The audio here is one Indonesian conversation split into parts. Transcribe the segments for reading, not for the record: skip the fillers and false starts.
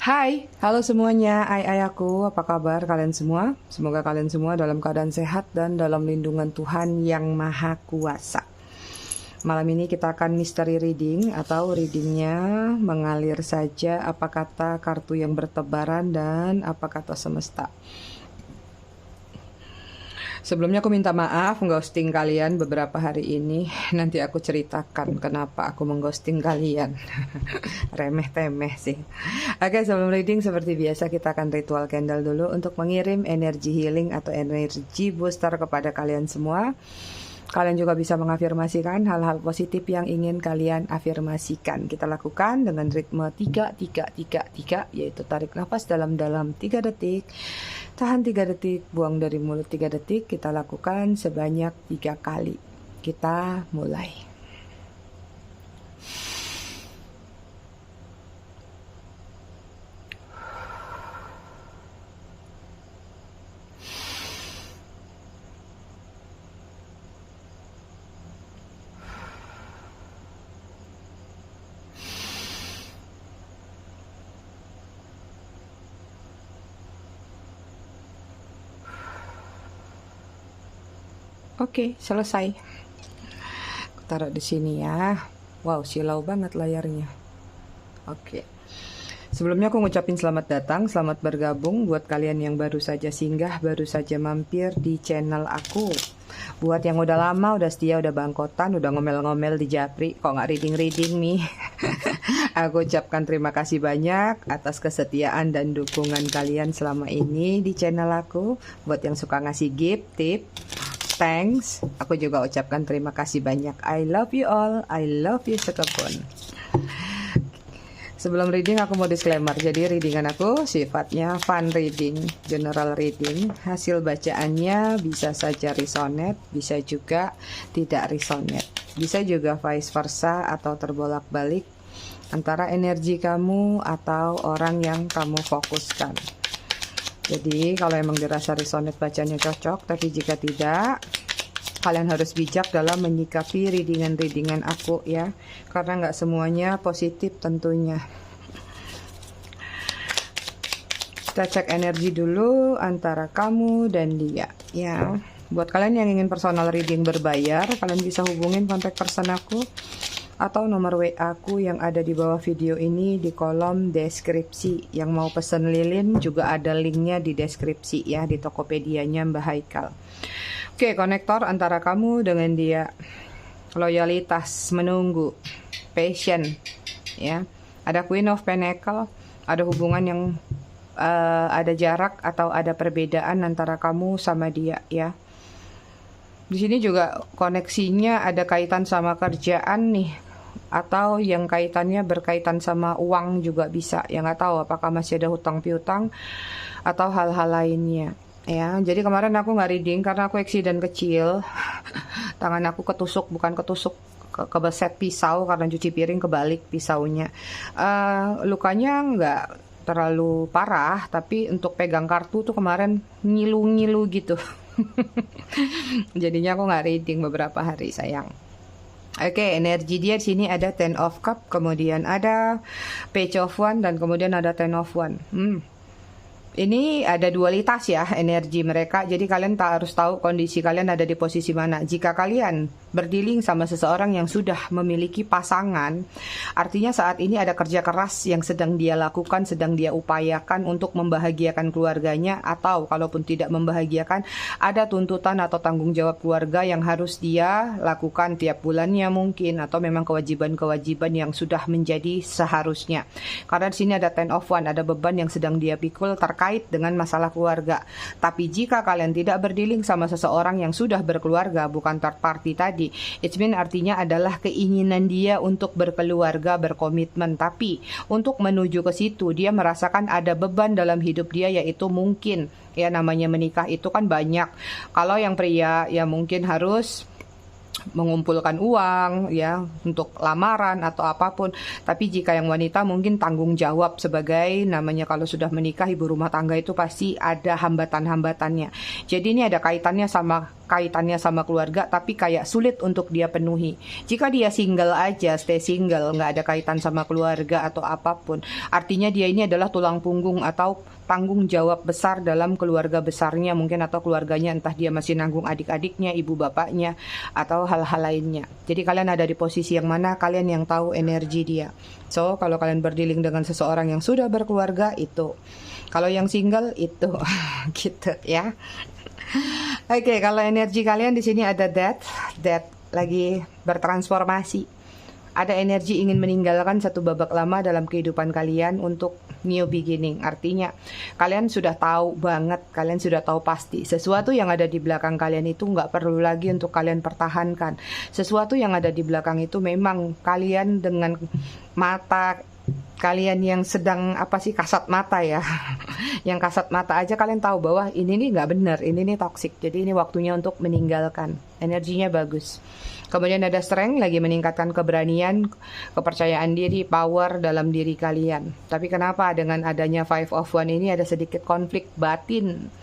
Hai, halo semuanya, ai aku, apa kabar kalian semua? Semoga kalian semua dalam keadaan sehat dan dalam lindungan Tuhan yang Maha Kuasa. Malam ini kita akan mystery reading atau readingnya mengalir saja apa kata kartu yang bertebaran dan apa kata semesta. Sebelumnya aku minta maaf ghosting kalian beberapa hari ini. Nanti aku ceritakan kenapa aku mengghosting kalian. Remeh-temeh sih. Oke, sebelum reading seperti biasa kita akan ritual candle dulu untuk mengirim energi healing atau energi booster kepada kalian semua. Kalian juga bisa mengafirmasikan hal-hal positif yang ingin kalian afirmasikan. Kita lakukan dengan ritme 3-3-3-3, yaitu tarik nafas dalam-dalam 3 detik, tahan 3 detik, buang dari mulut 3 detik. Kita lakukan sebanyak 3 kali. Kita mulai. Oke, selesai. Aku taruh di sini ya. Wow, silau banget layarnya. Oke. Sebelumnya aku ngucapin selamat datang, selamat bergabung buat kalian yang baru saja singgah, baru saja mampir di channel aku. Buat yang udah lama, udah setia, udah bangkotan, udah ngomel-ngomel di Japri, kok nggak reading-reading nih? Aku ucapkan terima kasih banyak atas kesetiaan dan dukungan kalian selama ini di channel aku. Buat yang suka ngasih gift, tip, thanks, aku juga ucapkan terima kasih banyak. I love you all, I love you sekepun. Sebelum reading aku mau disclaimer, jadi readingan aku sifatnya fun reading, general reading. Hasil bacaannya bisa saja resonate, bisa juga tidak resonate. Bisa juga vice versa atau terbolak-balik antara energi kamu atau orang yang kamu fokuskan. Jadi kalau emang dirasa resonate bacanya cocok, tapi jika tidak, kalian harus bijak dalam menyikapi readingan-readingan aku ya, karena nggak semuanya positif tentunya. Kita cek energi dulu antara kamu dan dia ya. Buat kalian yang ingin personal reading berbayar, kalian bisa hubungin kontak person aku atau nomor WA aku yang ada di bawah video ini di kolom deskripsi. Yang mau pesen lilin juga ada linknya di deskripsi ya, di Tokopedia-nya Mbah Haikal. Oke, konektor antara kamu dengan dia. Loyalitas, menunggu, passion ya. Ada Queen of Pentacle, ada hubungan yang ada jarak atau ada perbedaan antara kamu sama dia ya. Di sini juga koneksinya ada kaitan sama kerjaan nih, atau yang kaitannya berkaitan sama uang juga bisa. Ya nggak tahu apakah masih ada hutang piutang atau hal-hal lainnya ya. Jadi kemarin aku nggak reading karena aku accident kecil. Tangan aku ketusuk, bukan ketusuk, kebeset pisau karena cuci piring kebalik pisaunya. Lukanya nggak terlalu parah, tapi untuk pegang kartu tuh kemarin ngilu-ngilu gitu. Jadinya aku nggak reading beberapa hari sayang. Oke, energi dia di sini ada Ten of Cup, kemudian ada Page of Wand, dan kemudian ada Ten of Wand. Ini ada dualitas ya energi mereka. Jadi kalian tak harus tahu kondisi kalian ada di posisi mana. Jika kalian berdealing sama seseorang yang sudah memiliki pasangan, artinya saat ini ada kerja keras yang sedang dia lakukan, sedang dia upayakan untuk membahagiakan keluarganya, atau kalaupun tidak membahagiakan, ada tuntutan atau tanggung jawab keluarga yang harus dia lakukan tiap bulannya mungkin, atau memang kewajiban-kewajiban yang sudah menjadi seharusnya. Karena di sini ada Ten of Wand, ada beban yang sedang dia pikul terkait dengan masalah keluarga. Tapi jika kalian tidak berdealing sama seseorang yang sudah berkeluarga, bukan third party tadi, it mean artinya adalah keinginan dia untuk berkeluarga, berkomitmen. Tapi untuk menuju ke situ, dia merasakan ada beban dalam hidup dia, yaitu mungkin ya, namanya menikah itu kan banyak. Kalau yang pria ya mungkin harus mengumpulkan uang ya untuk lamaran atau apapun. Tapi jika yang wanita mungkin tanggung jawab sebagai namanya kalau sudah menikah ibu rumah tangga itu pasti ada hambatan-hambatannya. Jadi ini ada kaitannya sama keluarga tapi kayak sulit untuk dia penuhi. Jika dia single aja, stay single, nggak ada kaitan sama keluarga atau apapun, artinya dia ini adalah tulang punggung atau tanggung jawab besar dalam keluarga besarnya mungkin atau keluarganya, entah dia masih nanggung adik-adiknya, ibu bapaknya atau hal-hal lainnya. Jadi kalian ada di posisi yang mana, kalian yang tahu energi dia. So kalau kalian berdealing dengan seseorang yang sudah berkeluarga itu, kalau yang single itu gitu ya. Oke, kalau energi kalian di sini ada death lagi bertransformasi. Ada energi ingin meninggalkan satu babak lama dalam kehidupan kalian untuk new beginning. Artinya kalian sudah tahu banget, kalian sudah tahu pasti sesuatu yang ada di belakang kalian itu nggak perlu lagi untuk kalian pertahankan. Sesuatu yang ada di belakang itu memang kalian dengan mata kalian yang sedang kasat mata ya yang kasat mata aja kalian tahu bahwa ini nih nggak benar, ini nih toxic, jadi ini waktunya untuk meninggalkan. Energinya bagus. Kemudian ada strength, lagi meningkatkan keberanian, kepercayaan diri, power dalam diri kalian. Tapi kenapa dengan adanya 5 of Wands ini ada sedikit konflik batin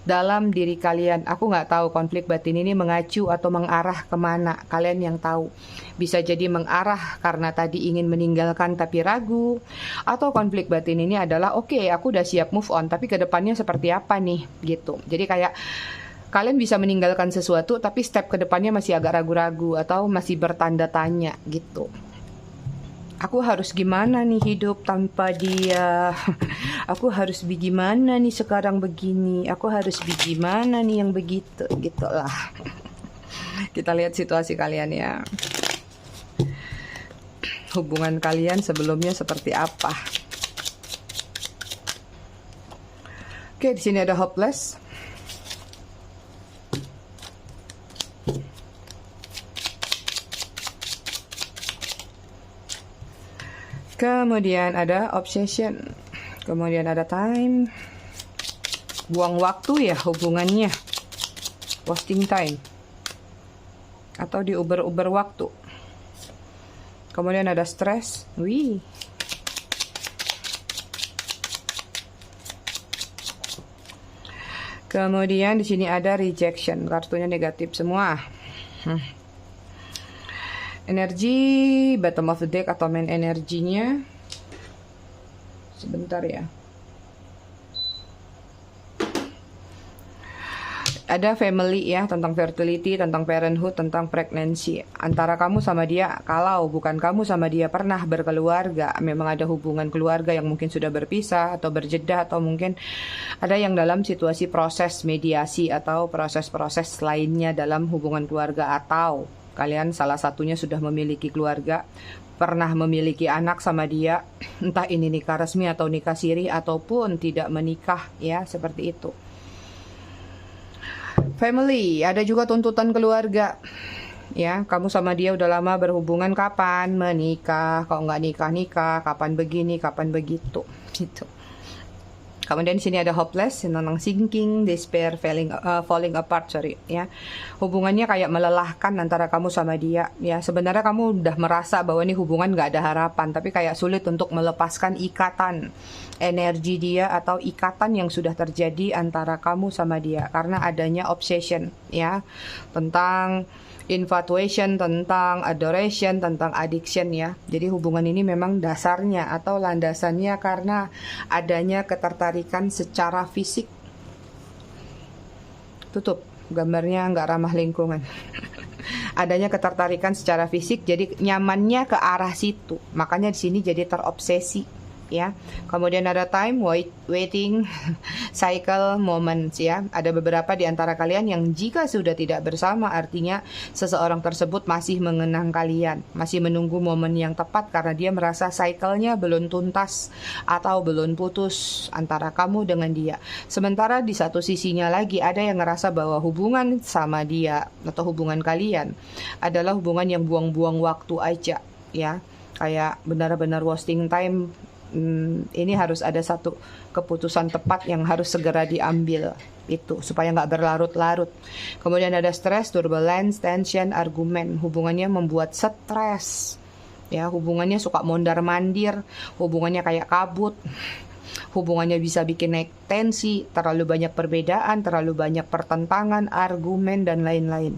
dalam diri kalian? Aku nggak tahu konflik batin ini mengacu atau mengarah kemana, kalian yang tahu. Bisa jadi mengarah karena tadi ingin meninggalkan tapi ragu, atau konflik batin ini adalah oke, aku udah siap move on tapi kedepannya seperti apa nih gitu. Jadi kayak kalian bisa meninggalkan sesuatu tapi step kedepannya masih agak ragu-ragu atau masih bertanda tanya gitu. Aku harus gimana nih hidup tanpa dia? Aku harus gimana nih sekarang begini? Aku harus gimana nih yang begitu? Gitulah. Kita lihat situasi kalian ya. Hubungan kalian sebelumnya seperti apa? Oke, di sini ada hopeless. Kemudian ada obsession. Kemudian ada time. Buang waktu ya hubungannya. Wasting time. Atau diuber-uber waktu. Kemudian ada stress. Wih. Kemudian di sini ada rejection. Kartunya negatif semua. Energi bottom of the deck atau main energinya. Sebentar ya. Ada family ya, tentang fertility, tentang parenthood, tentang pregnancy. Antara kamu sama dia, kalau bukan kamu sama dia pernah berkeluarga, memang ada hubungan keluarga yang mungkin sudah berpisah atau berjeda, atau mungkin ada yang dalam situasi proses mediasi atau proses-proses lainnya dalam hubungan keluarga, atau kalian salah satunya sudah memiliki keluarga, pernah memiliki anak sama dia, entah ini nikah resmi atau nikah siri ataupun tidak menikah ya, seperti itu. Family, ada juga tuntutan keluarga. Ya, kamu sama dia udah lama berhubungan, kapan menikah? Kok nggak nikah-nikah? Kapan begini, kapan begitu? Gitu. Kemudian di sini ada hopeless, tentang sinking, despair, falling apart, ya. Hubungannya kayak melelahkan antara kamu sama dia, ya. Sebenarnya kamu udah merasa bahwa ini hubungan nggak ada harapan, tapi kayak sulit untuk melepaskan ikatan energi dia atau ikatan yang sudah terjadi antara kamu sama dia karena adanya obsession, ya, tentang infatuation, tentang adoration, tentang addiction ya. Jadi hubungan ini memang dasarnya atau landasannya karena adanya ketertarikan secara fisik. Tutup, gambarnya nggak ramah lingkungan. Adanya ketertarikan secara fisik, jadi nyamannya ke arah situ. Makanya di sini jadi terobsesi. Ya, kemudian ada time, waiting, cycle, moments ya. Ada beberapa di antara kalian yang jika sudah tidak bersama, artinya seseorang tersebut masih mengenang kalian, masih menunggu momen yang tepat karena dia merasa cycle-nya belum tuntas atau belum putus antara kamu dengan dia. Sementara di satu sisinya lagi ada yang ngerasa bahwa hubungan sama dia atau hubungan kalian adalah hubungan yang buang-buang waktu aja ya. Kayak benar-benar wasting time ini harus ada satu keputusan tepat yang harus segera diambil itu supaya nggak berlarut-larut. Kemudian ada stres, turbulence, tension, argumen. Hubungannya membuat stres, ya. Hubungannya suka mondar-mandir, hubungannya kayak kabut, hubungannya bisa bikin naik tensi, terlalu banyak perbedaan, terlalu banyak pertentangan, argumen dan lain-lain.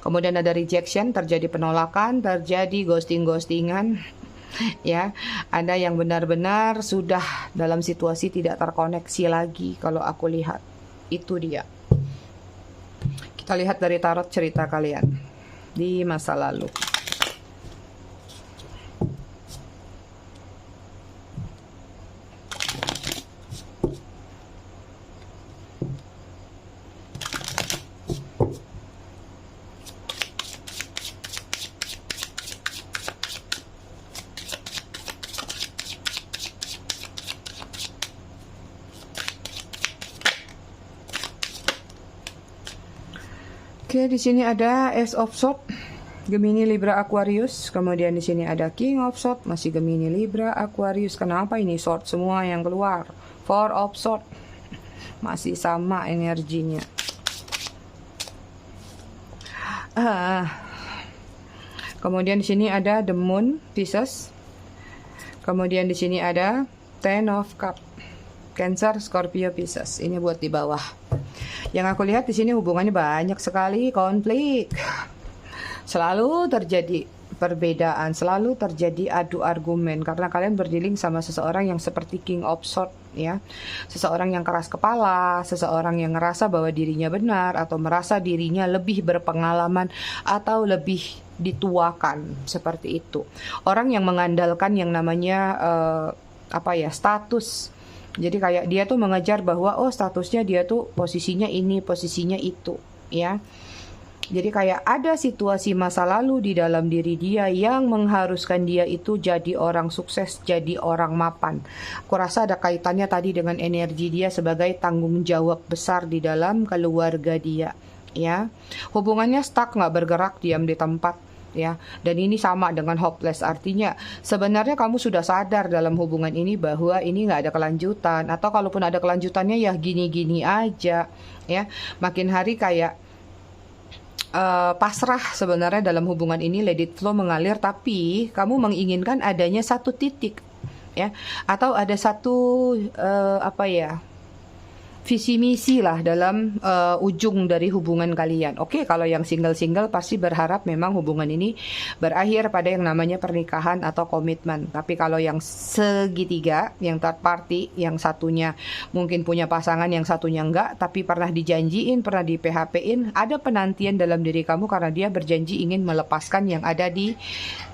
Kemudian ada rejection, terjadi penolakan, terjadi ghosting-ghostingan. Ya, ada yang benar-benar sudah dalam situasi tidak terkoneksi lagi. Kalau aku lihat itu dia. Kita lihat dari tarot cerita kalian di masa lalu. Oke, di sini ada Ace of Swords, Gemini, Libra, Aquarius. Kemudian di sini ada King of Swords, masih Gemini, Libra, Aquarius. Kenapa ini sword semua yang keluar? Four of Swords, masih sama energinya. Kemudian di sini ada The Moon, Pisces. Kemudian di sini ada Ten of Cups, Cancer, Scorpio, Pisces. Ini buat di bawah. Yang aku lihat di sini hubungannya banyak sekali konflik. Selalu terjadi perbedaan, selalu terjadi adu argumen karena kalian berdealing sama seseorang yang seperti King of Swords, ya. Seseorang yang keras kepala, seseorang yang ngerasa bahwa dirinya benar atau merasa dirinya lebih berpengalaman atau lebih dituakan, seperti itu. Orang yang mengandalkan yang namanya status. Jadi kayak dia tuh mengejar bahwa statusnya dia tuh posisinya ini, posisinya itu, ya. Jadi kayak ada situasi masa lalu di dalam diri dia yang mengharuskan dia itu jadi orang sukses, jadi orang mapan. Aku rasa ada kaitannya tadi dengan energi dia sebagai tanggung jawab besar di dalam keluarga dia, ya. Hubungannya stuck, nggak bergerak, diam di tempat. Ya, dan ini sama dengan hopeless, artinya sebenarnya kamu sudah sadar dalam hubungan ini bahwa ini nggak ada kelanjutan, atau kalaupun ada kelanjutannya ya gini-gini aja, ya. Makin hari kayak pasrah sebenarnya dalam hubungan ini, let it flow, mengalir, tapi kamu menginginkan adanya satu titik, ya, atau ada satu visi misi lah dalam ujung dari hubungan kalian. Oke, kalau yang single-single pasti berharap memang hubungan ini berakhir pada yang namanya pernikahan atau komitmen. Tapi kalau yang segitiga, yang third party, yang satunya mungkin punya pasangan, yang satunya enggak, tapi pernah dijanjiin, pernah di PHP-in, ada penantian dalam diri kamu karena dia berjanji ingin melepaskan yang ada di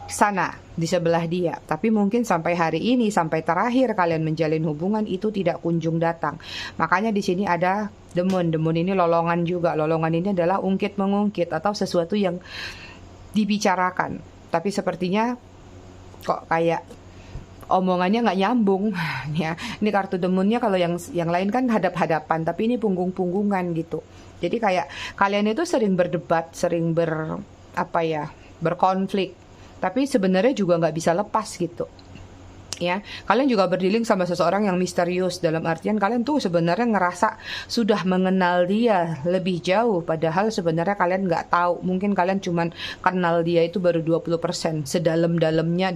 sana, di sebelah dia. Tapi mungkin sampai hari ini, sampai terakhir kalian menjalin hubungan itu tidak kunjung datang. Makanya di sini ada The Moon. The Moon ini lolongan juga. Lolongan ini adalah ungkit-mengungkit atau sesuatu yang dibicarakan. Tapi sepertinya kok kayak omongannya nggak nyambung, ya. Ini kartu The Moon-nya, kalau yang lain kan hadap-hadapan, tapi ini punggung-punggungan gitu. Jadi kayak kalian itu sering berdebat, sering berkonflik. Tapi sebenarnya juga nggak bisa lepas gitu, ya. Kalian juga berdealing sama seseorang yang misterius, dalam artian kalian tuh sebenarnya ngerasa sudah mengenal dia lebih jauh, padahal sebenarnya kalian nggak tahu. Mungkin kalian cuman kenal dia itu baru 20%, sedalam-dalamnya,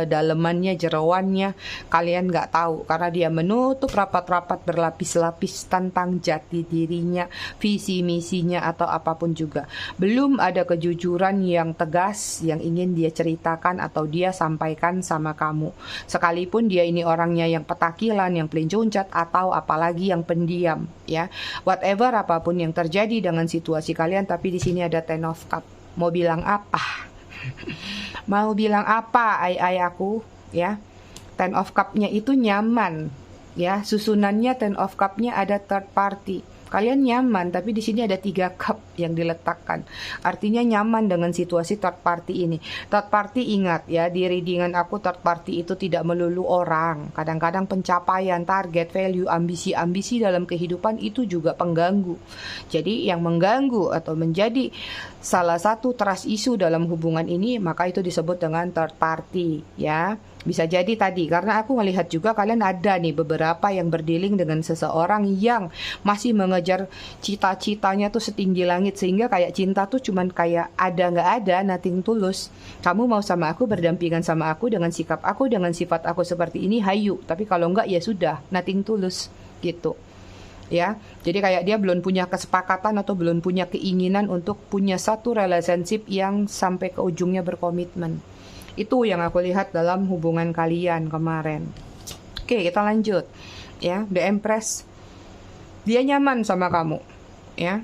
dalemannya, jeroannya kalian nggak tahu, karena dia menutup rapat-rapat berlapis-lapis tentang jati dirinya, visi misinya, atau apapun juga. Belum ada kejujuran yang tegas yang ingin dia ceritakan atau dia sampaikan sama kamu. Sekalipun dia ini orangnya yang petakilan, yang pelincuncat, atau apalagi yang pendiam, ya. Whatever apapun yang terjadi dengan situasi kalian, tapi di sini ada Ten of Cups. Mau bilang apa? Mau bilang apa, ai aku, ya? Ten of Cups-nya itu nyaman, ya. Susunannya Ten of Cups-nya ada third party. Kalian nyaman, tapi di sini ada 3 cup. yang diletakkan. Artinya nyaman dengan situasi third party ini. Third party, ingat ya, di readingan aku third party itu tidak melulu orang. Kadang-kadang pencapaian, target, value, ambisi-ambisi dalam kehidupan itu juga pengganggu. Jadi yang mengganggu atau menjadi salah satu trust issue dalam hubungan ini, maka itu disebut dengan third party ya. Bisa jadi tadi, karena aku melihat juga kalian ada nih beberapa yang berdealing dengan seseorang yang masih mengejar cita-citanya tuh setinggi langit, sehingga kayak cinta tuh cuman kayak ada nggak ada, nothing tulus. Kamu mau sama aku, berdampingan sama aku dengan sikap aku, dengan sifat aku seperti ini, hayu. Tapi kalau nggak ya sudah, nothing tulus gitu. Ya, jadi kayak dia belum punya kesepakatan atau belum punya keinginan untuk punya satu relationship yang sampai ke ujungnya berkomitmen. Itu yang aku lihat dalam hubungan kalian kemarin. Oke, kita lanjut. Ya, The Empress. Dia nyaman sama kamu. Ya.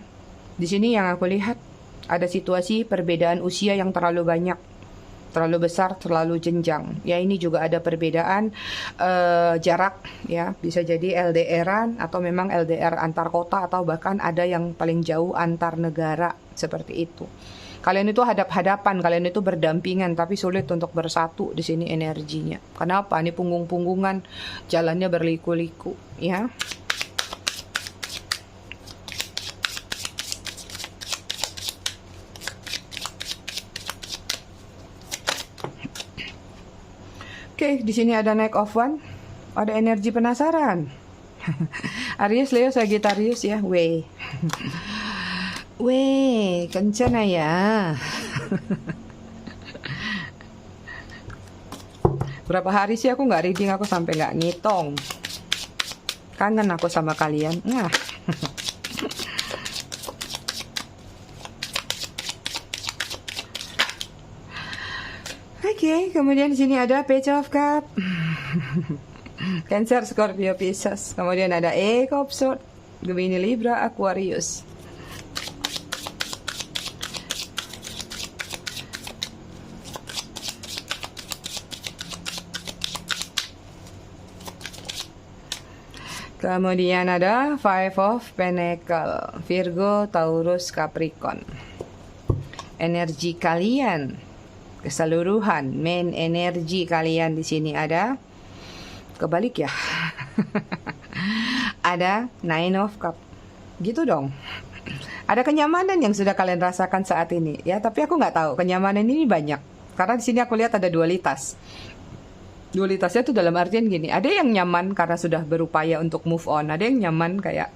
Di sini yang aku lihat ada situasi perbedaan usia yang terlalu banyak. Terlalu besar, terlalu jenjang. Ya, ini juga ada perbedaan jarak ya. Bisa jadi LDR-an atau memang LDR antar kota atau bahkan ada yang paling jauh antar negara seperti itu. Kalian itu hadap-hadapan, kalian itu berdampingan, tapi sulit untuk bersatu di sini energinya. Kenapa? Ini punggung-punggungan, jalannya berliku-liku, ya. Oke, di sini ada Knight of Wands, ada energi penasaran. Aries, Leo, Sagittarius ya, Weh. Weh, kencana ya. Berapa hari sih aku nggak reading, aku sampai nggak ngitung. Kangen aku sama kalian. Nah. Oke, kemudian di sini ada Page of Cup. Cancer, Scorpio, Pisces. Kemudian ada Eight of Swords, Gemini, Libra, Aquarius. Kemudian ada Five of Pentacles, Virgo, Taurus, Capricorn. Energi kalian keseluruhan, main energi kalian di sini ada kebalik ya. Ada Nine of Cups. Gitu dong. Ada kenyamanan yang sudah kalian rasakan saat ini ya, tapi aku nggak tahu kenyamanan ini banyak. Karena di sini aku lihat ada dualitas. Dualitasnya tuh dalam artian gini, ada yang nyaman karena sudah berupaya untuk move on, ada yang nyaman kayak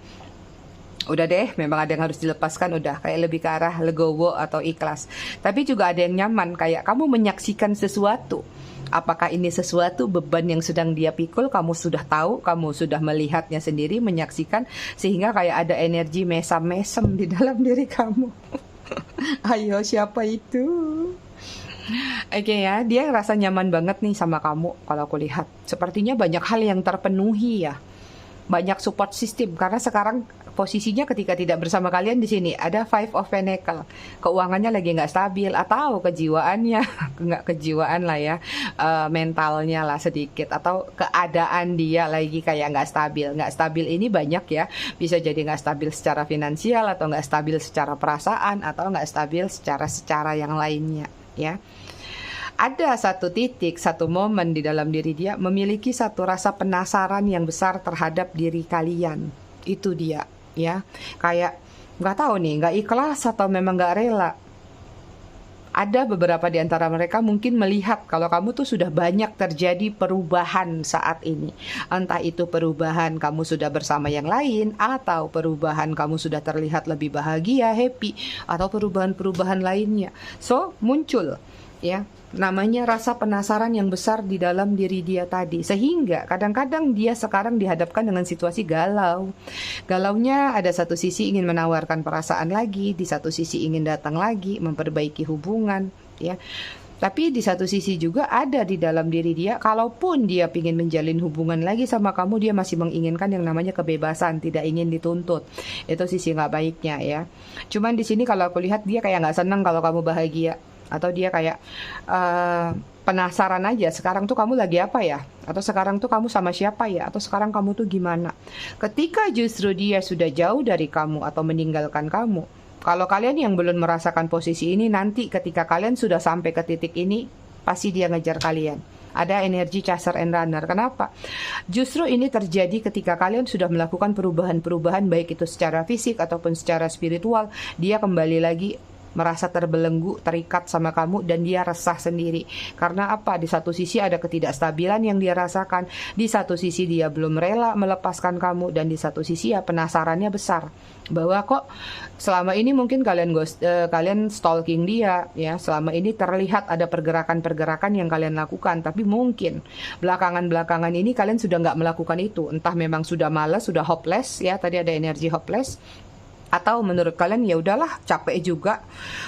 udah deh, memang ada yang harus dilepaskan, udah kayak lebih ke arah legowo atau ikhlas. Tapi juga ada yang nyaman kayak kamu menyaksikan sesuatu. Apakah ini sesuatu beban yang sedang dia pikul, kamu sudah tahu, kamu sudah melihatnya sendiri, menyaksikan, sehingga kayak ada energi mesam-mesem di dalam diri kamu. Ayo, siapa itu? Oke ya, dia ngerasa nyaman banget nih sama kamu kalau aku lihat. Sepertinya banyak hal yang terpenuhi ya. Banyak support system karena sekarang posisinya ketika tidak bersama kalian di sini ada Five of Pentacles. Keuangannya lagi nggak stabil atau kejiwaannya nggak kejiwaan lah ya, mentalnya lah sedikit, atau keadaan dia lagi kayak nggak stabil. Nggak stabil ini banyak ya, bisa jadi nggak stabil secara finansial atau nggak stabil secara perasaan atau nggak stabil secara yang lainnya ya. Ada satu titik, satu momen di dalam diri dia memiliki satu rasa penasaran yang besar terhadap diri kalian. Itu dia ya, kayak nggak tahu nih, nggak ikhlas atau memang nggak rela. Ada beberapa di antara mereka mungkin melihat kalau kamu tuh sudah banyak terjadi perubahan saat ini. Entah itu perubahan kamu sudah bersama yang lain, atau perubahan kamu sudah terlihat lebih bahagia, happy, atau perubahan-perubahan lainnya. So, muncul ya, namanya rasa penasaran yang besar di dalam diri dia tadi. Sehingga kadang-kadang dia sekarang dihadapkan dengan situasi galau. Galaunya ada satu sisi ingin menawarkan perasaan lagi, di satu sisi ingin datang lagi, memperbaiki hubungan ya. Tapi di satu sisi juga ada di dalam diri dia, kalaupun dia ingin menjalin hubungan lagi sama kamu, dia masih menginginkan yang namanya kebebasan, tidak ingin dituntut. Itu sisi nggak baiknya ya. Cuman di sini kalau aku lihat dia kayak nggak senang kalau kamu bahagia. Atau dia kayak penasaran aja, sekarang tuh kamu lagi apa ya? Atau sekarang tuh kamu sama siapa ya? Atau sekarang kamu tuh gimana? Ketika justru dia sudah jauh dari kamu atau meninggalkan kamu, Kalau kalian yang belum merasakan posisi ini, nanti ketika kalian sudah sampai ke titik ini, pasti dia ngejar kalian. Ada energi chaser and runner. Kenapa? Justru ini terjadi ketika kalian sudah melakukan perubahan-perubahan, baik itu secara fisik ataupun secara spiritual. Dia kembali lagi merasa terbelenggu, terikat sama kamu, dan dia resah sendiri. Karena apa? Di satu sisi ada ketidakstabilan yang dia rasakan, di satu sisi dia belum rela melepaskan kamu, dan di satu sisi ya penasarannya besar bahwa kok selama ini mungkin kalian stalking dia, ya, selama ini terlihat ada pergerakan-pergerakan yang kalian lakukan, tapi mungkin belakangan ini kalian sudah nggak melakukan itu, entah memang sudah malas, sudah hopeless, ya, tadi ada energi hopeless, atau menurut kalian ya udahlah, capek juga,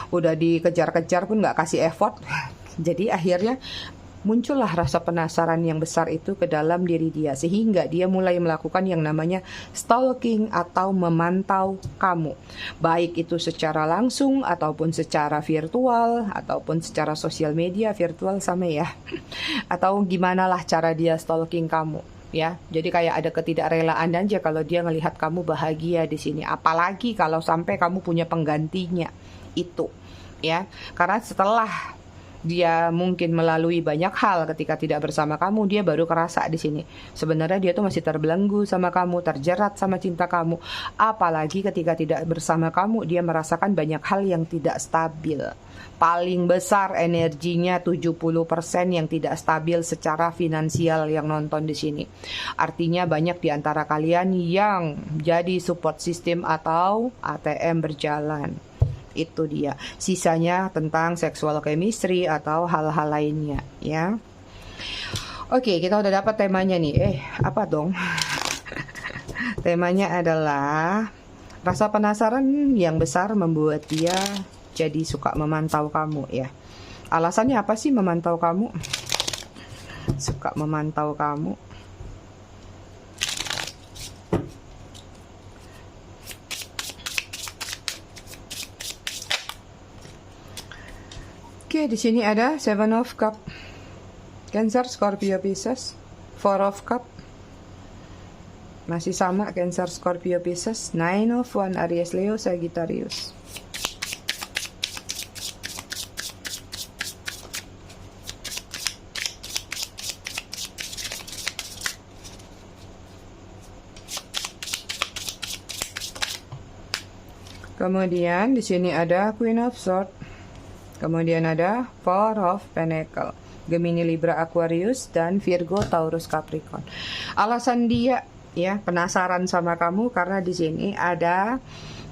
udah dikejar-kejar pun nggak kasih effort. Jadi akhirnya muncullah rasa penasaran yang besar itu ke dalam diri dia, sehingga dia mulai melakukan yang namanya stalking atau memantau kamu, baik itu secara langsung ataupun secara virtual ataupun secara sosial media. Virtual sama ya, atau gimana lah cara dia stalking kamu, ya. Jadi kayak ada ketidakrelaan aja kalau dia ngelihat kamu bahagia di sini, apalagi kalau sampai kamu punya penggantinya itu, ya. Karena setelah dia mungkin melalui banyak hal ketika tidak bersama kamu, dia baru kerasa di sini sebenarnya dia tuh masih terbelenggu sama kamu, terjerat sama cinta kamu. Apalagi ketika tidak bersama kamu, dia merasakan banyak hal yang tidak stabil. Paling besar energinya 70% yang tidak stabil secara finansial yang nonton di sini. Artinya banyak di antara kalian yang jadi support system atau ATM berjalan. Itu dia. Sisanya tentang sexual chemistry atau hal-hal lainnya, ya. Oke, kita udah dapat temanya nih. Apa dong? Temanya adalah rasa penasaran yang besar membuat dia jadi suka memantau kamu, ya. Alasannya apa sih memantau kamu? Suka memantau kamu. Oke, di sini ada Seven of Cup, Cancer, Scorpio, Pisces, Four of Cup, masih sama Cancer, Scorpio, Pisces, Nine of One, Aries, Leo, Sagittarius. Kemudian di sini ada Queen of Swords. Kemudian ada Four of Pentacle, Gemini, Libra, Aquarius, dan Virgo, Taurus, Capricorn. Alasan dia ya penasaran sama kamu karena di sini ada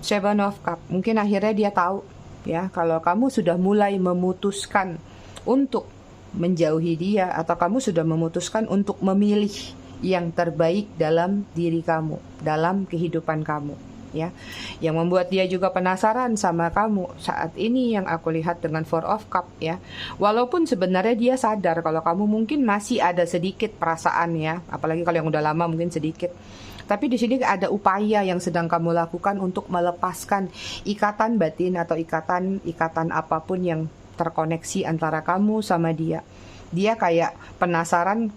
Seven of Cup. Mungkin akhirnya dia tahu ya kalau kamu sudah mulai memutuskan untuk menjauhi dia, atau kamu sudah memutuskan untuk memilih yang terbaik dalam diri kamu, dalam kehidupan kamu. Ya, yang membuat dia juga penasaran sama kamu saat ini yang aku lihat dengan Four of Cup, ya. Walaupun sebenarnya dia sadar kalau kamu mungkin masih ada sedikit perasaan, ya, apalagi kalau yang udah lama mungkin sedikit. Tapi di sini ada upaya yang sedang kamu lakukan untuk melepaskan ikatan batin atau ikatan apapun yang terkoneksi antara kamu sama dia. Dia kayak penasaran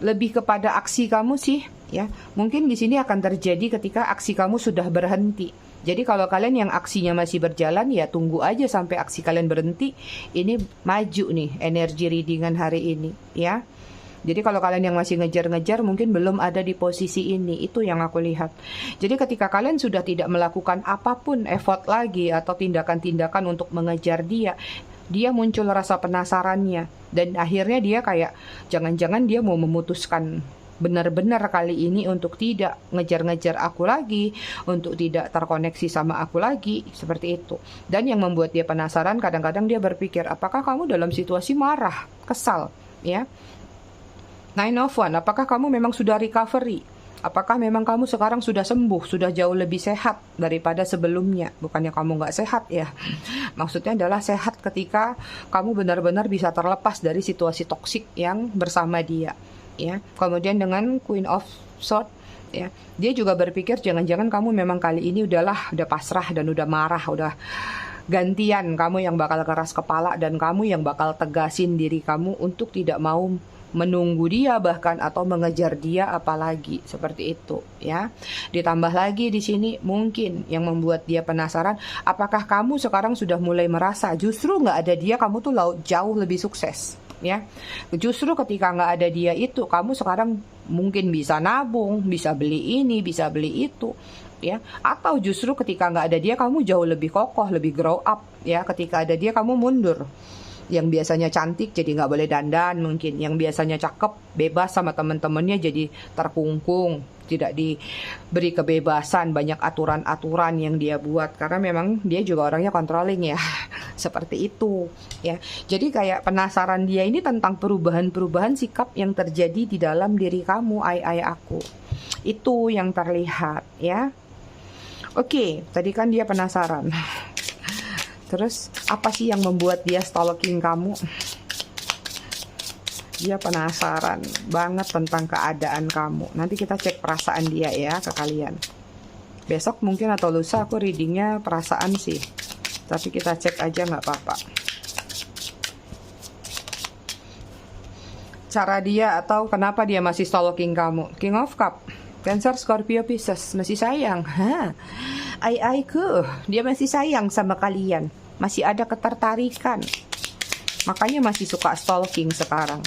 lebih kepada aksi kamu sih. Ya, mungkin di sini akan terjadi ketika aksi kamu sudah berhenti. Jadi kalau kalian yang aksinya masih berjalan, ya tunggu aja sampai aksi kalian berhenti. Ini maju nih energi readingan hari ini, ya. Jadi kalau kalian yang masih ngejar-ngejar mungkin belum ada di posisi ini, itu yang aku lihat. Jadi ketika kalian sudah tidak melakukan apapun effort lagi atau tindakan-tindakan untuk mengejar dia muncul rasa penasarannya, dan akhirnya dia kayak jangan-jangan dia mau memutuskan benar-benar kali ini untuk tidak ngejar-ngejar aku lagi, untuk tidak terkoneksi sama aku lagi, seperti itu. Dan yang membuat dia penasaran, kadang-kadang dia berpikir, apakah kamu dalam situasi marah, kesal, ya? Nine of One, apakah kamu memang sudah recovery? Apakah memang kamu sekarang sudah sembuh, sudah jauh lebih sehat daripada sebelumnya? Bukannya kamu nggak sehat ya. Maksudnya adalah sehat ketika kamu benar-benar bisa terlepas dari situasi toksik yang bersama dia. Ya, kemudian dengan Queen of Swords, ya, dia juga berpikir jangan-jangan kamu memang kali ini udah pasrah dan udah marah, udah gantian kamu yang bakal keras kepala dan kamu yang bakal tegasin diri kamu untuk tidak mau menunggu dia bahkan atau mengejar dia apalagi seperti itu ya. Ditambah lagi di sini mungkin yang membuat dia penasaran, apakah kamu sekarang sudah mulai merasa justru nggak ada dia kamu tuh jauh lebih sukses ya. Justru ketika nggak ada dia itu kamu sekarang mungkin bisa nabung, bisa beli ini, bisa beli itu ya. Atau justru ketika nggak ada dia kamu jauh lebih kokoh, lebih grow up ya. Ketika ada dia kamu mundur. Yang biasanya cantik jadi nggak boleh dandan mungkin, yang biasanya cakep bebas sama temen-temennya jadi terkungkung, tidak diberi kebebasan, banyak aturan-aturan yang dia buat karena memang dia juga orangnya controlling ya. Seperti itu ya. Jadi kayak penasaran dia ini tentang perubahan-perubahan sikap yang terjadi di dalam diri kamu, aku. Itu yang terlihat ya. Oke, tadi kan dia penasaran. Terus apa sih yang membuat dia stalking kamu? Dia penasaran banget tentang keadaan kamu. Nanti kita cek perasaan dia ya ke kalian. Besok mungkin atau lusa aku readingnya perasaan sih. Tapi kita cek aja nggak apa-apa. Cara dia atau kenapa dia masih stalking kamu. King of Cup, Cancer, Scorpio, Pisces. Masih sayang. Aiku, dia masih sayang sama kalian. Masih ada ketertarikan. Makanya masih suka stalking sekarang.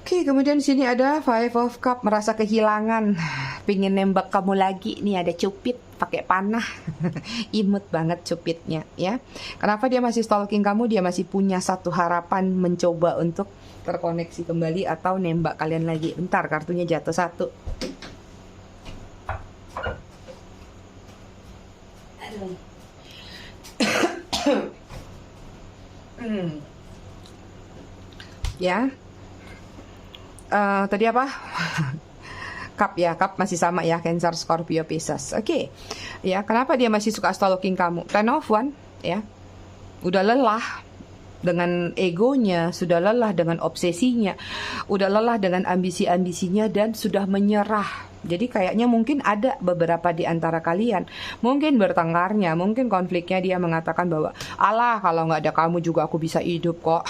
Oke, kemudian di sini ada Five of Cup, merasa kehilangan, pingin nembak kamu lagi. Nih ada cupid pakai panah. Imut banget cupidnya ya. Kenapa dia masih stalking kamu? Dia masih punya satu harapan mencoba untuk terkoneksi kembali atau nembak kalian lagi. Bentar, kartunya jatuh satu. Ya. Tadi apa? Cup ya, Cup masih sama ya, Cancer, Scorpio, Pisces. Oke. Ya, kenapa dia masih suka stalking kamu? Ten of One ya. Udah lelah dengan egonya, sudah lelah dengan obsesinya, udah lelah dengan ambisi-ambisinya dan sudah menyerah. Jadi kayaknya mungkin ada beberapa di antara kalian, mungkin bertengkarnya, mungkin konfliknya dia mengatakan bahwa alah kalau nggak ada kamu juga aku bisa hidup kok.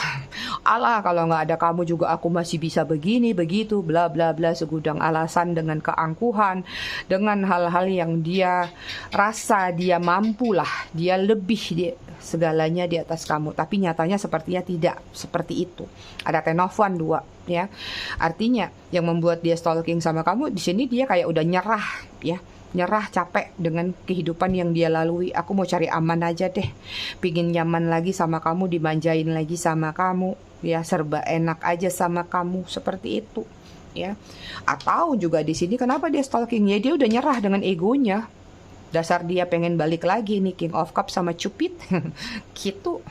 Alah kalau nggak ada kamu juga aku masih bisa begini, begitu, bla bla bla, segudang alasan dengan keangkuhan, dengan hal-hal yang dia rasa dia mampu lah, dia lebih segalanya di atas kamu. Tapi nyatanya sepertinya tidak seperti itu. Ada Ten of One 2 ya. Artinya yang membuat dia stalking sama kamu di sini dia kayak udah nyerah ya. Nyerah, capek dengan kehidupan yang dia lalui. Aku mau cari aman aja deh. Pingin nyaman lagi sama kamu, dimanjain lagi sama kamu, ya serba enak aja sama kamu, seperti itu ya. Atau juga di sini kenapa dia stalking? Ya dia udah nyerah dengan egonya. Dasar dia pengen balik lagi nih, King of Cup sama Cupid. Gitu.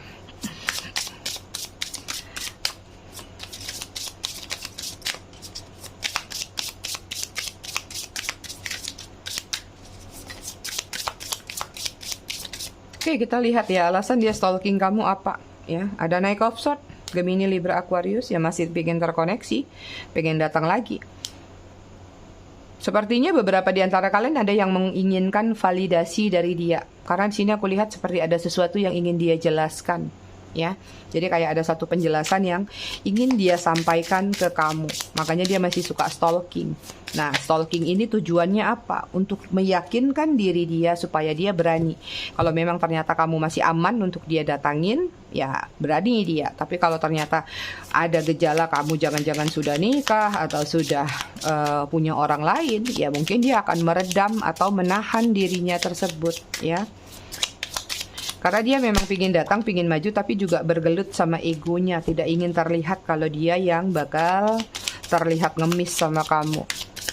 Oke, kita lihat ya alasan dia stalking kamu apa ya. Ada Knight of Swords, Gemini, Libra, Aquarius yang masih pengen terkoneksi, pengen datang lagi. Sepertinya beberapa di antara kalian ada yang menginginkan validasi dari dia. Karena di sini aku lihat seperti ada sesuatu yang ingin dia jelaskan, ya. Jadi kayak ada satu penjelasan yang ingin dia sampaikan ke kamu. Makanya dia masih suka stalking. Nah, stalking ini tujuannya apa? Untuk meyakinkan diri dia supaya dia berani. Kalau memang ternyata kamu masih aman untuk dia datangin, ya berani dia. Tapi kalau ternyata ada gejala kamu jangan-jangan sudah nikah atau sudah punya orang lain, ya mungkin dia akan meredam atau menahan dirinya tersebut, ya. Karena dia memang pingin datang, pingin maju, tapi juga bergelut sama egonya. Tidak ingin terlihat kalau dia yang bakal terlihat ngemis sama kamu.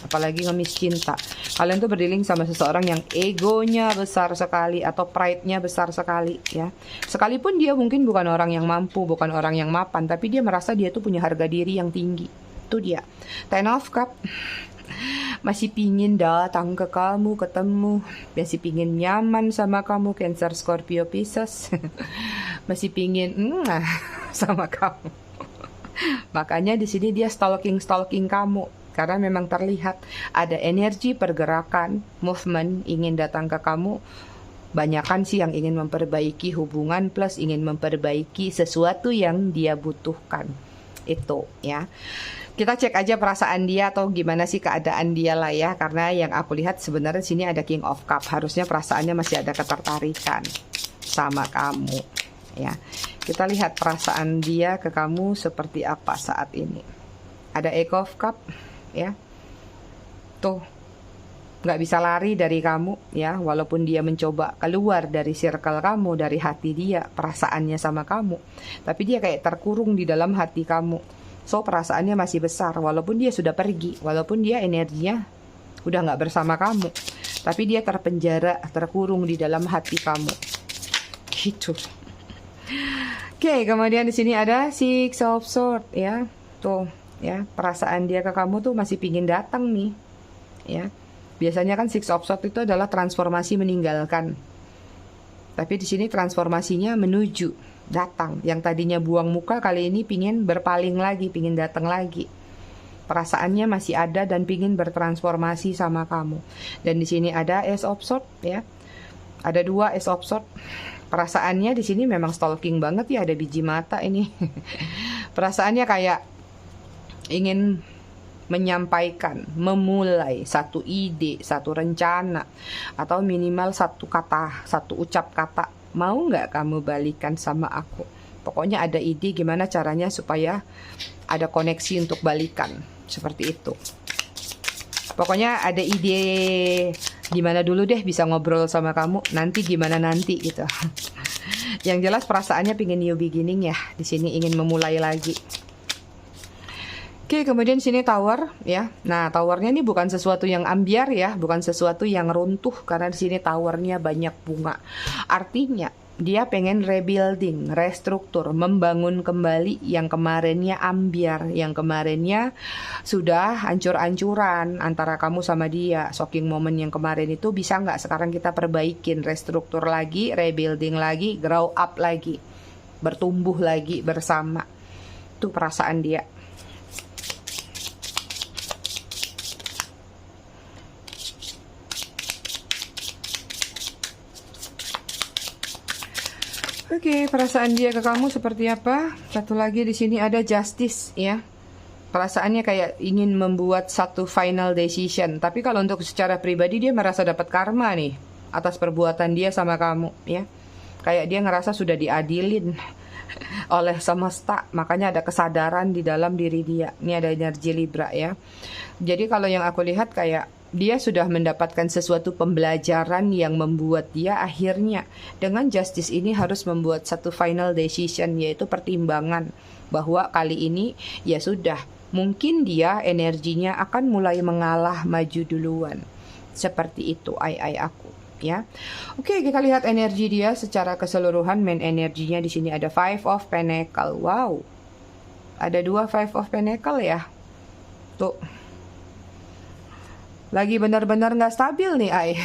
Apalagi ngemis cinta. Kalian tuh berdealing sama seseorang yang egonya besar sekali atau pride-nya besar sekali, ya. Sekalipun dia mungkin bukan orang yang mampu, bukan orang yang mapan, tapi dia merasa dia tuh punya harga diri yang tinggi. Itu dia. Ten of Cup. Masih pingin datang ke kamu, ketemu, masih pingin nyaman sama kamu, Cancer, Scorpio, Pisces. Masih pingin sama kamu. Makanya di sini dia stalking kamu karena memang terlihat ada energi pergerakan, movement ingin datang ke kamu Banyakan sih yang ingin memperbaiki hubungan plus ingin memperbaiki sesuatu yang dia butuhkan. Itu ya. Kita cek aja perasaan dia atau gimana sih keadaan dia lah ya. Karena yang aku lihat sebenarnya sini ada King of Cup. Harusnya perasaannya masih ada ketertarikan sama kamu ya. Kita lihat perasaan dia ke kamu seperti apa saat ini. Ada Eight of Cup ya. Tuh, nggak bisa lari dari kamu ya, walaupun dia mencoba keluar dari circle kamu, dari hati dia, perasaannya sama kamu, tapi dia kayak terkurung di dalam hati kamu. So perasaannya masih besar, walaupun dia sudah pergi, walaupun dia energinya udah nggak bersama kamu, tapi dia terpenjara, terkurung di dalam hati kamu. Gitu. Oke, kemudian di sini ada Six of Swords ya, tuh ya, perasaan dia ke kamu tuh masih pingin datang nih, ya. Biasanya kan Six of Swords itu adalah transformasi meninggalkan. Tapi di sini transformasinya menuju, datang. Yang tadinya buang muka kali ini pingin berpaling lagi, pingin datang lagi. Perasaannya masih ada dan pingin bertransformasi sama kamu. Dan di sini ada Ace of Swords ya. Ada 2 Ace of Swords. Perasaannya di sini memang stalking banget ya, ada biji mata ini. Perasaannya kayak ingin menyampaikan, memulai satu ide, satu rencana, atau minimal satu kata, satu ucap kata. Mau nggak kamu balikan sama aku? Pokoknya ada ide gimana caranya supaya ada koneksi untuk balikan. Seperti itu. Pokoknya ada ide gimana dulu deh bisa ngobrol sama kamu, nanti gimana nanti gitu. Yang jelas perasaannya pingin new beginning ya. Di sini ingin memulai lagi. Oke, kemudian sini tower ya. Nah, towernya ini bukan sesuatu yang ambiar ya, bukan sesuatu yang runtuh karena di sini towernya banyak bunga. Artinya dia pengen rebuilding, restruktur, membangun kembali yang kemarinnya ambiar, yang kemarinnya sudah hancur-hancuran antara kamu sama dia. Shocking moment yang kemarin itu bisa nggak sekarang kita perbaikin, restruktur lagi, rebuilding lagi, grow up lagi, bertumbuh lagi bersama. Itu perasaan dia. Oke, perasaan dia ke kamu seperti apa? Satu lagi di sini ada justice ya. Perasaannya kayak ingin membuat satu final decision. Tapi kalau untuk secara pribadi dia merasa dapat karma nih atas perbuatan dia sama kamu ya. Kayak dia ngerasa sudah diadilin oleh semesta. Makanya ada kesadaran di dalam diri dia. Ini ada energi Libra ya. Jadi kalau yang aku lihat kayak dia sudah mendapatkan sesuatu pembelajaran yang membuat dia akhirnya dengan justice ini harus membuat satu final decision, yaitu pertimbangan bahwa kali ini ya sudah, mungkin dia energinya akan mulai mengalah maju duluan. Seperti itu aku ya. Oke, kita lihat energi dia secara keseluruhan. Main energinya di sini ada Five of Pentacle. Wow. Ada 2 Five of Pentacle ya. Tuh. Lagi benar-benar nggak stabil nih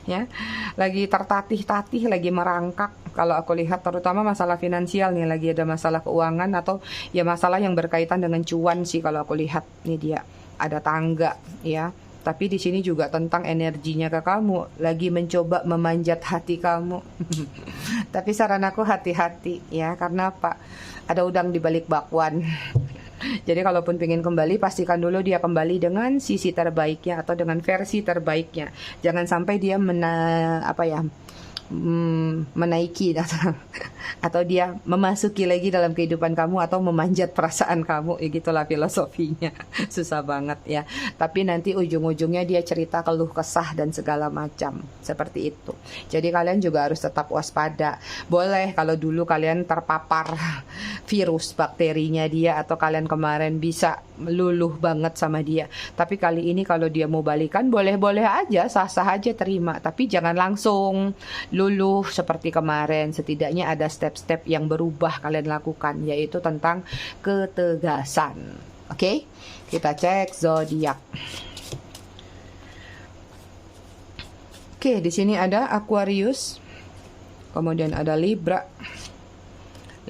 ya, lagi tertatih-tatih, lagi merangkak. Kalau aku lihat terutama masalah finansial nih, lagi ada masalah keuangan atau ya masalah yang berkaitan dengan cuan sih. Kalau aku lihat nih dia ada tangga ya. Tapi di sini juga tentang energinya ke kamu, lagi mencoba memanjat hati kamu. Tapi saran aku hati-hati ya, karena apa? Ada udang di balik bakwan. Jadi kalaupun pengen kembali, pastikan dulu dia kembali dengan sisi terbaiknya atau dengan versi terbaiknya. Jangan sampai dia menaiki atau dia memasuki lagi dalam kehidupan kamu atau memanjat perasaan kamu. Ya gitulah filosofinya. Susah banget ya. Tapi nanti ujung-ujungnya dia cerita keluh kesah dan segala macam. Seperti itu. Jadi kalian juga harus tetap waspada. Boleh kalau dulu kalian terpapar virus bakterinya dia atau kalian kemarin bisa luluh banget sama dia. Tapi kali ini kalau dia mau balikan, boleh-boleh aja, sah-sah aja terima. Tapi jangan langsung luluh seperti kemarin. Setidaknya ada step-step yang berubah kalian lakukan, yaitu tentang ketegasan. Oke? Kita cek zodiak. Oke, di sini ada Aquarius. Kemudian ada Libra,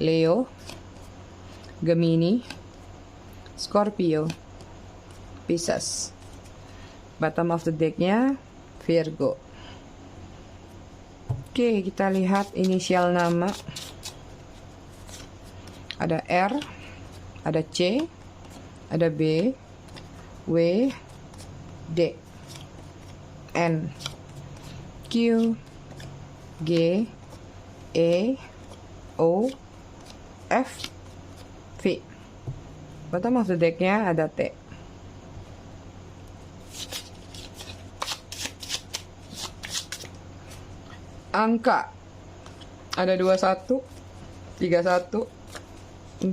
Leo, Gemini, Scorpio, Pisces. Bottom of the decknya Virgo. Oke, kita lihat inisial nama. Ada R, ada C, ada B, W, D, N, Q, G, E, O, F, V. Bottom of the deck-nya ada T. Angka ada 21, 31, 4,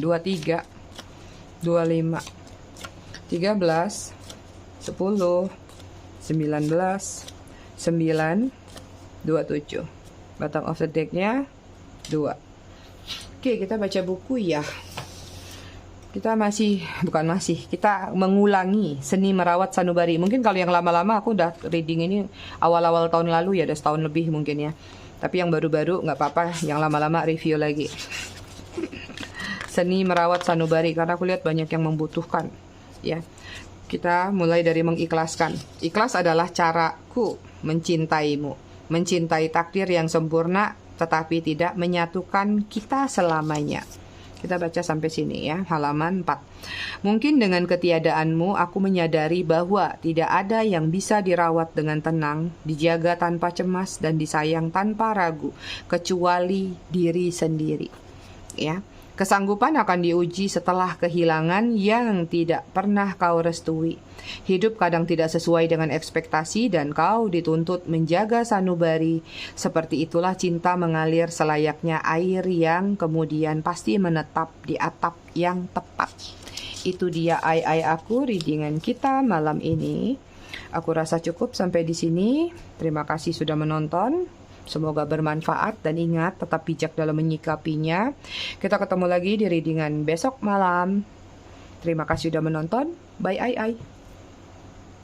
23, 25, 13, 10, 19, 9, 27. Bottom of the deck-nya 2. Oke, kita baca buku ya. Kita kita mengulangi Seni Merawat Sanubari. Mungkin kalau yang lama-lama aku udah reading ini awal-awal tahun lalu ya, udah setahun lebih mungkin ya. Tapi yang baru-baru nggak apa-apa, yang lama-lama review lagi. Seni Merawat Sanubari, karena aku lihat banyak yang membutuhkan ya. Kita mulai dari mengikhlaskan. Ikhlas adalah caraku mencintaimu, mencintai takdir yang sempurna tetapi tidak menyatukan kita selamanya. Kita baca sampai sini ya, halaman 4. Mungkin dengan ketiadaanmu aku menyadari bahwa tidak ada yang bisa dirawat dengan tenang, dijaga tanpa cemas dan disayang tanpa ragu kecuali diri sendiri. Ya. Kesanggupan akan diuji setelah kehilangan yang tidak pernah kau restui. Hidup kadang tidak sesuai dengan ekspektasi dan kau dituntut menjaga sanubari. Seperti itulah cinta mengalir selayaknya air yang kemudian pasti menetap di atap yang tepat. Itu dia ai aku, readingan kita malam ini. Aku rasa cukup sampai di sini. Terima kasih sudah menonton. Semoga bermanfaat dan ingat tetap bijak dalam menyikapinya. Kita ketemu lagi di readingan besok malam. Terima kasih sudah menonton. Bye ai.